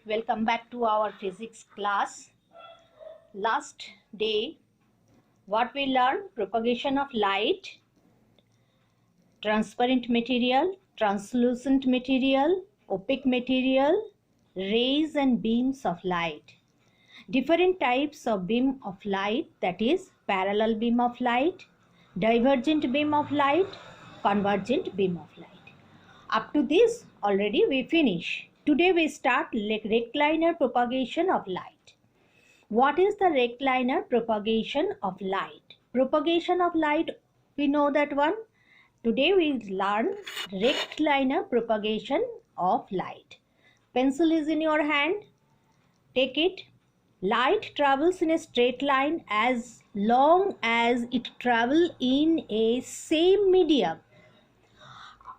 welcome back to our physics class. Last day, what we learned: propagation of light, transparent material, translucent material, opaque material, rays and beams of light. Different types of beam of light, that is parallel beam of light, divergent beam of light, convergent beam of light. Up to this already we finish. Today we start rectilinear propagation of light. What is the rectilinear propagation of light? Propagation of light, we know that one. Today we learn rectilinear propagation of light. Pencil is in your hand. Take it. Light travels in a straight line as long as it travels in a same medium,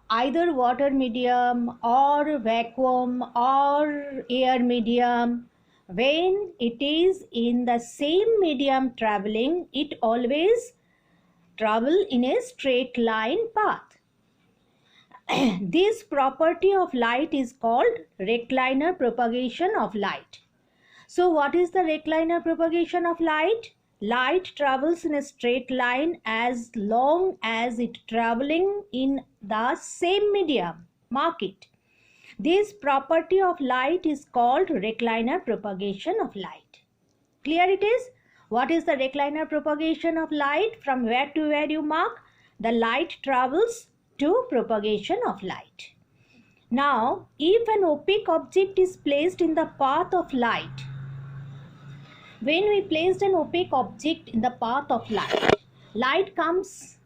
either water medium or vacuum or air medium. When it is in the same medium traveling, it always travel in a straight line path. This property of light is called rectilinear propagation of light. So what is the rectilinear propagation of light? Light travels in a straight line as long as it traveling in the same medium. Mark it. This property of light is called rectilinear propagation of light. Clear it is? What is the rectilinear propagation of light? From where to where you mark? The light travels to propagation of light. Now, if an opaque object is placed in the path of light, when we placed an opaque object in the path of light, light comes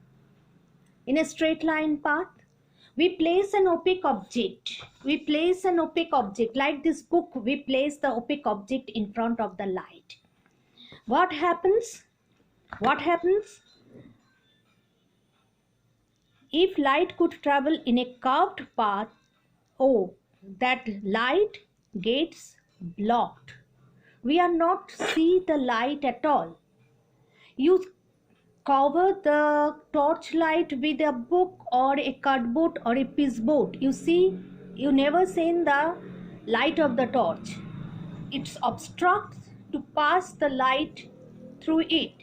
in a straight line path. We place an opaque object. Like this book, we place the opaque object in front of the light. What happens? If light could travel in a curved path, that light gets blocked. We are not see the light at all. You cover the torchlight with a book or a cardboard or a pieceboard. You see, you never seen the light of the torch. It obstructs to pass the light through it.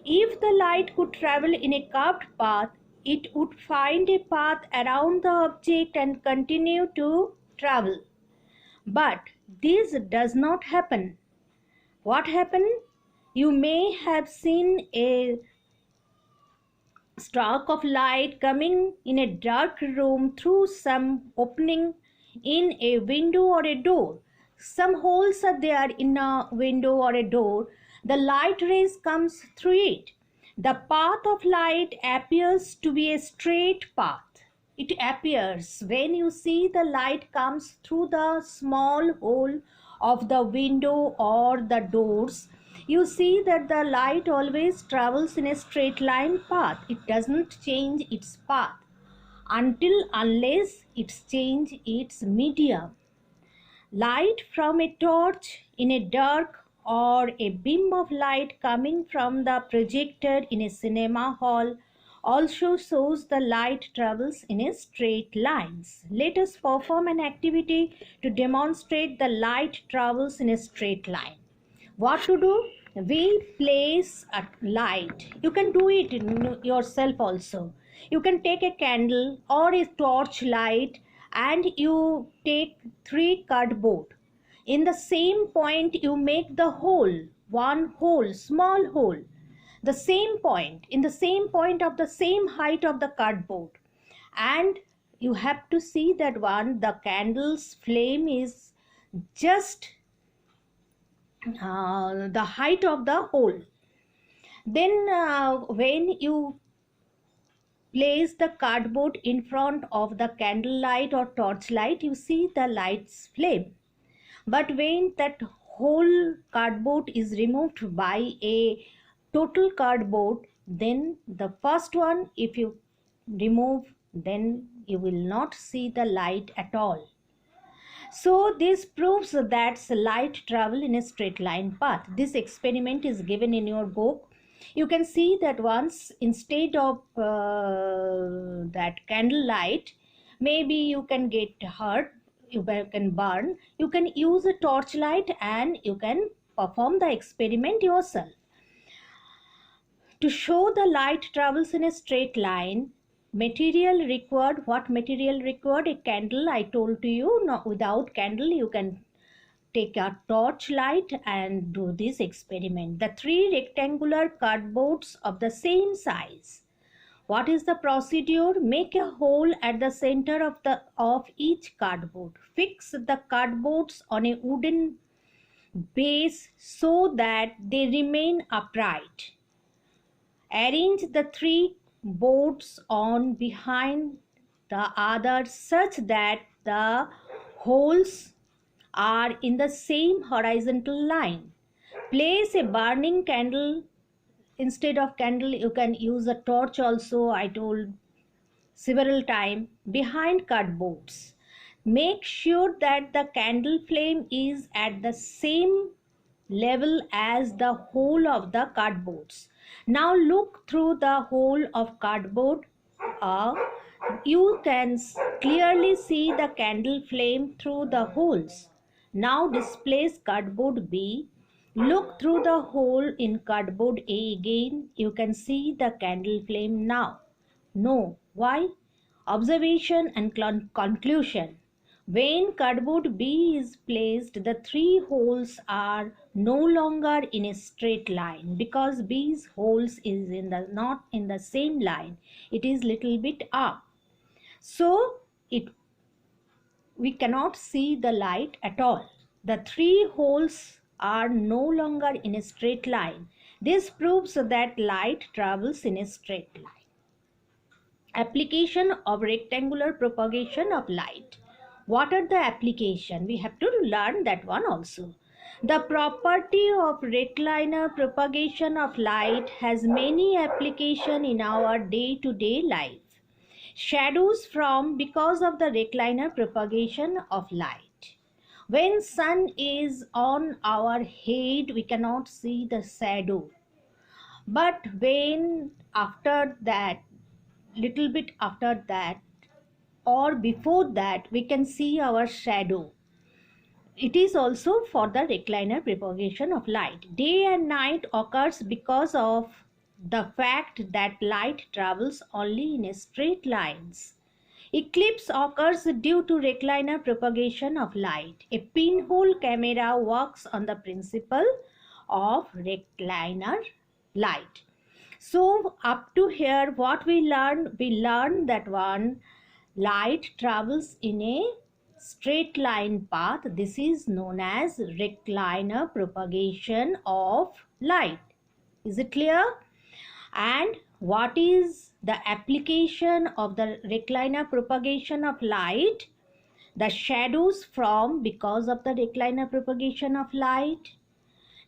If the light could travel in a curved path, it would find a path around the object and continue to travel. But this does not happen. What happened? You may have seen a stalk of light coming in a dark room through some opening in a window or a door. Some holes are there in a window or a door. The light rays comes through it. The path of light appears to be a straight path. It appears when you see the light comes through the small hole of the window or the doors. You see that the light always travels in a straight line path. It doesn't change its path unless it changes its medium. Light from a torch in a dark or a beam of light coming from the projector in a cinema hall also shows the light travels in a straight lines. Let us perform an activity to demonstrate the light travels in a straight line. What to do? We place a light. You can do it yourself also. You can take a candle or a torch light and you take 3 cardboard. In the same point you make the hole, one hole, small hole. In the same point of the same height of the cardboard. And you have to see that the candle's flame is just the height of the hole. Then when you place the cardboard in front of the candlelight or torchlight, you see the light's flame. But when that whole cardboard is removed by a total cardboard, then the first one, if you remove, then you will not see the light at all. So this proves that light travel in a straight line path. This experiment is given in your book. You can see that once instead of that candle light, maybe you can get hurt you can burn, you can use a torchlight and you can perform the experiment yourself. To show the light travels in a straight line, material required, what material required? A candle, I told to you. No, without candle you can take a torch light and do this experiment. The three rectangular cardboards of the same size. What is the procedure? Make a hole at the center of each cardboard. Fix the cardboards on a wooden base so that they remain upright. Arrange the three boards on behind the others such that the holes are in the same horizontal line. Place a burning candle. Instead of candle you can use a torch also, I told several times, behind cardboards. Make sure that the candle flame is at the same level as the hole of the cardboards. Now look through the hole of cardboard. You can clearly see the candle flame through the holes. Now displace cardboard B. Look through the hole in cardboard A again. You can see the candle flame now. No. Why? Observation and conclusion. When cardboard B is placed, the three holes are no longer in a straight line because B's holes is not in the same line. It is little bit up. So we cannot see the light at all. The three holes are no longer in a straight line. This proves that light travels in a straight line. Application of rectangular propagation of light. What are the application? We have to learn that one also. The property of rectilinear propagation of light has many application in our day-to-day life. Shadows form because of the rectilinear propagation of light. When sun is on our head, we cannot see the shadow. But when after that, little bit after that or before that, we can see our shadow. It is also for the rectilinear propagation of light. Day and night occurs because of the fact that light travels only in straight lines. Eclipse occurs due to rectilinear propagation of light. A pinhole camera works on the principle of rectilinear light. So up to here what we learned that one, light travels in a straight line path. This is known as rectilinear propagation of light. Is it clear? And what is the application of the rectilinear propagation of light? The shadows form because of the rectilinear propagation of light.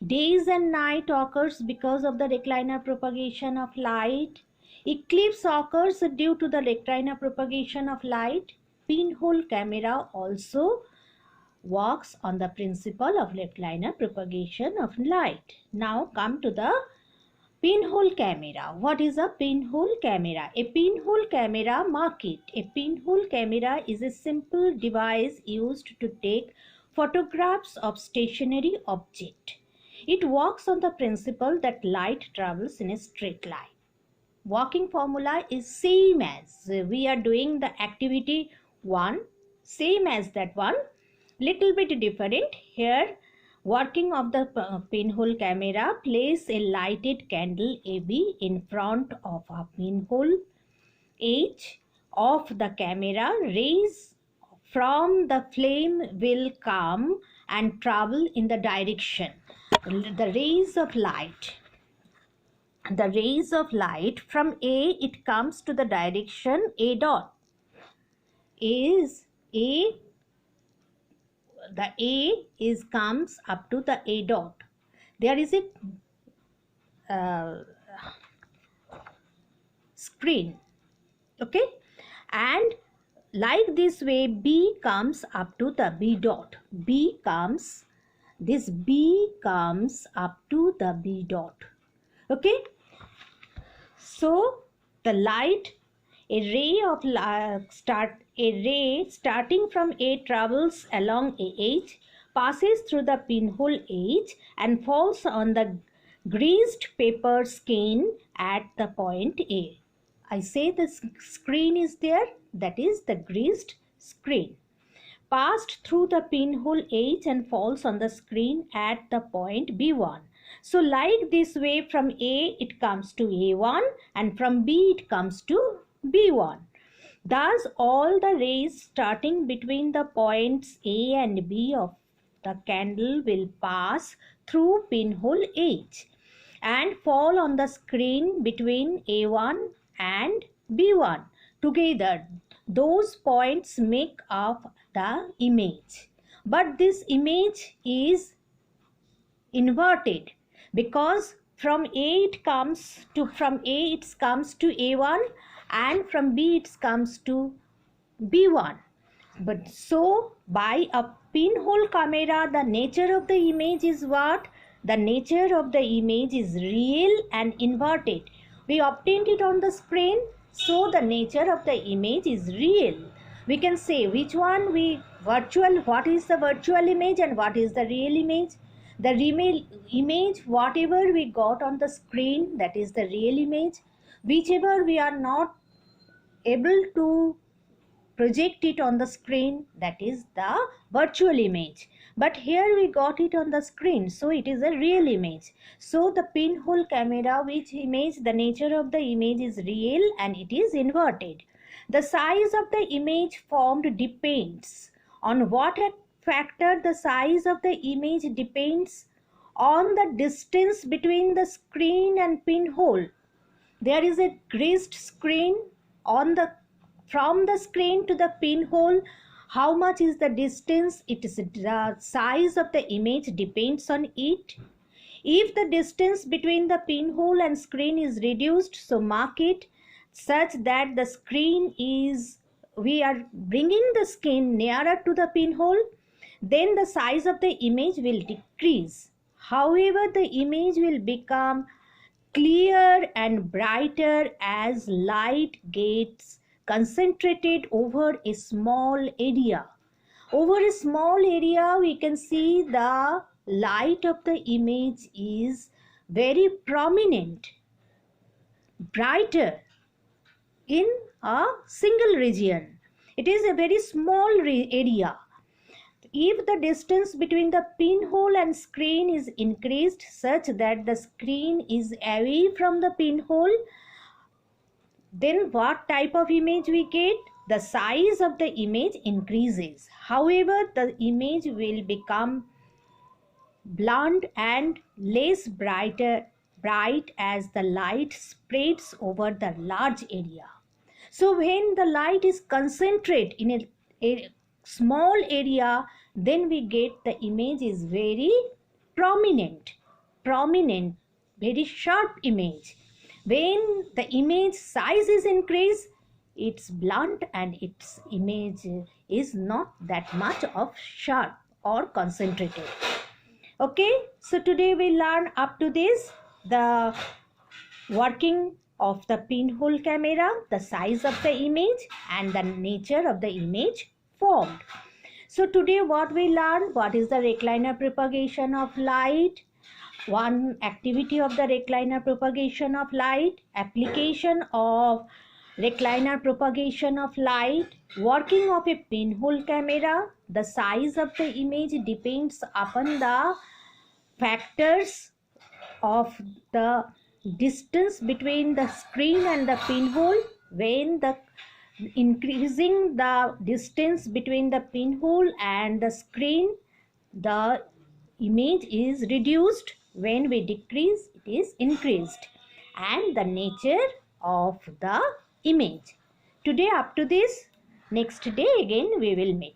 Days and night occurs because of the rectilinear propagation of light. Eclipse occurs due to the rectilinear propagation of light. Pinhole camera also works on the principle of rectilinear propagation of light. Now come to the pinhole camera. What is a pinhole camera? A pinhole camera, mark it. A pinhole camera is a simple device used to take photographs of stationary object. It works on the principle that light travels in a straight line. Working formula is same as we are doing the activity 1, same as that one, little bit different here. Working of the pinhole camera, place a lighted candle AB in front of a pinhole edge of the camera. Rays from the flame will come and travel in the direction. The rays of light from A, it comes to the direction A dot. Comes up to the A dot. There is a screen, okay, and like this way B comes up to the B dot. B comes up to the B dot, okay. So the light A ray starting from A travels along a edge, passes through the pinhole edge and falls on the greased paper skin at the point A. I say the screen is there, that is the greased screen. Passed through the pinhole edge and falls on the screen at the point B1. So like this way, from A it comes to A1 and from B it comes to B1. Thus all the rays starting between the points A and B of the candle will pass through pinhole edge and fall on the screen between A1 and B1. Together, those points make up the image. But this image is inverted because from A it comes to A1 and from B it comes to B1. But so by a pinhole camera, the nature of the image is what? The nature of the image is real and inverted. We obtained it on the screen, so the nature of the image is real. We can say which one what is the virtual image and what is the real image. The real image, whatever we got on the screen, that is the real image. Whichever we are not able to project it on the screen, that is the virtual image. But here we got it on the screen, so it is a real image. So the pinhole camera, which image, the nature of the image is real and it is inverted. The size of the image formed depends on what factor. The size of the image depends on the distance between the screen and pinhole. There is a greased screen from the screen to the pinhole. How much is the distance? It is the size of the image depends on it. If the distance between the pinhole and screen is reduced, so mark it such that the screen is, we are bringing the screen nearer to the pinhole, then the size of the image will decrease. However, the image will become clear and brighter as light gets concentrated over a small area. Over a small area, we can see the light of the image is very prominent, brighter in a single region. It is a very small area. If the distance between the pinhole and screen is increased such that the screen is away from the pinhole, then what type of image we get? The size of the image increases. However, the image will become blunt and less bright as the light spreads over the large area. So when the light is concentrated in a small area, then we get the image is very prominent, very sharp image. When the image size is increased, it's blunt and its image is not that much of sharp or concentrated. Okay, so today we learn up to this the working of the pinhole camera, the size of the image and the nature of the image formed. So today what we learned, what is the recliner propagation of light, one activity of the recliner propagation of light, application of recliner propagation of light, working of a pinhole camera. The size of the image depends upon the factors of the distance between the screen and the pinhole. When the increasing the distance between the pinhole and the screen, the image is reduced. When we decrease, it is increased. And the nature of the image. Today up to this. Next day again we will meet.